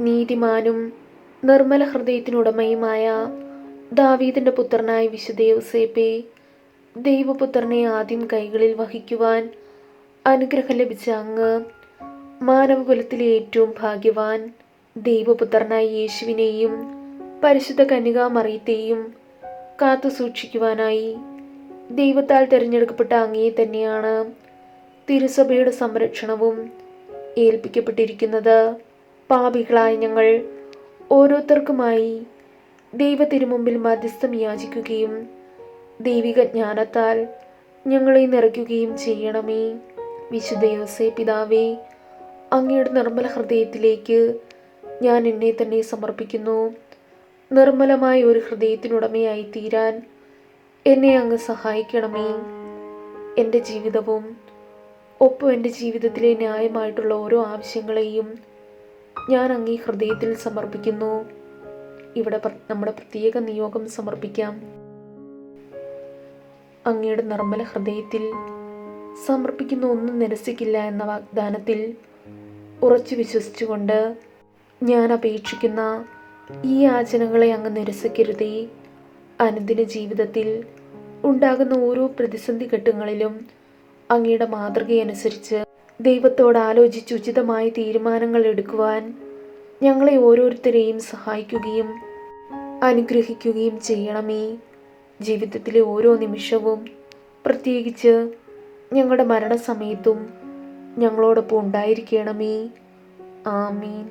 നീതിമാനും നിർമ്മല ഹൃദയത്തിനുടമയുമായ ദാവീദിന്റെ പുത്രനായ വിശുദ്ധ യൗസേപ്പേ, ദൈവപുത്രനെ ആദ്യം കൈകളിൽ വഹിക്കുവാൻ അനുഗ്രഹം ലഭിച്ച അങ്ങ് മാനവകുലത്തിലെ ഏറ്റവും ഭാഗ്യവാൻ. ദൈവപുത്രനായ യേശുവിനെയും പരിശുദ്ധ കന്യകാമറിയത്തെയും കാത്തു സൂക്ഷിക്കുവാനായി ദൈവത്താൽ തിരഞ്ഞെടുക്കപ്പെട്ട അങ്ങയെ തന്നെയാണ് തിരുസഭയുടെ സംരക്ഷണവും ഏൽപ്പിക്കപ്പെട്ടിരിക്കുന്നത്. പാപികളായ ഞങ്ങൾ ഓരോരുത്തർക്കുമായി ദൈവത്തിരുമുമ്പിൽ മധ്യസ്ഥം യാചിക്കുകയും ദൈവിക ജ്ഞാനത്താൽ ഞങ്ങളെ നിറയ്ക്കുകയും ചെയ്യണമേ. വിശുദ്ധ യൗസേപ്പ് പിതാവേ, അങ്ങയുടെ നിർമ്മല ഹൃദയത്തിലേക്ക് ഞാൻ എന്നെ തന്നെ സമർപ്പിക്കുന്നു. നിർമ്മലമായ ഒരു ഹൃദയത്തിനുടമയായി തീരാൻ എന്നെ അങ്ങ് സഹായിക്കണമേ. എൻ്റെ ജീവിതവും ഒപ്പം എൻ്റെ ജീവിതത്തിലെ ന്യായമായിട്ടുള്ള ഓരോ ആവശ്യങ്ങളെയും ഞാൻ അങ്ങേ ഹൃദയത്തിൽ സമർപ്പിക്കുന്നു. ഇവിടെ നമ്മുടെ പ്രത്യേക നിയോഗം സമർപ്പിക്കാം. അങ്ങയുടെ നിർമ്മല ഹൃദയത്തിൽ സമർപ്പിക്കുന്ന ഒന്നും നിരസിക്കില്ല എന്ന വാഗ്ദാനത്തിൽ ഉറച്ചു വിശ്വസിച്ചുകൊണ്ട് ഞാൻ അപേക്ഷിക്കുന്ന ഈ യാചനകളെ അങ്ങ് നിരസിക്കരുതേ. അനുദിന ജീവിതത്തിൽ ഉണ്ടാകുന്ന ഓരോ പ്രതിസന്ധി ഘട്ടങ്ങളിലും അങ്ങയുടെ മാതൃകയനുസരിച്ച് ദൈവത്തോട് ആലോചിച്ച് ഉചിതമായ തീരുമാനങ്ങൾ എടുക്കുവാൻ ഞങ്ങളെ ഓരോരുത്തരെയും സഹായിക്കുകയും അനുഗ്രഹിക്കുകയും ചെയ്യണമേ. ജീവിതത്തിലെ ഓരോ നിമിഷവും, പ്രത്യേകിച്ച് ഞങ്ങളുടെ മരണസമയത്തും ഞങ്ങളോടൊപ്പം ഉണ്ടായിരിക്കണമേ. ആമീൻ.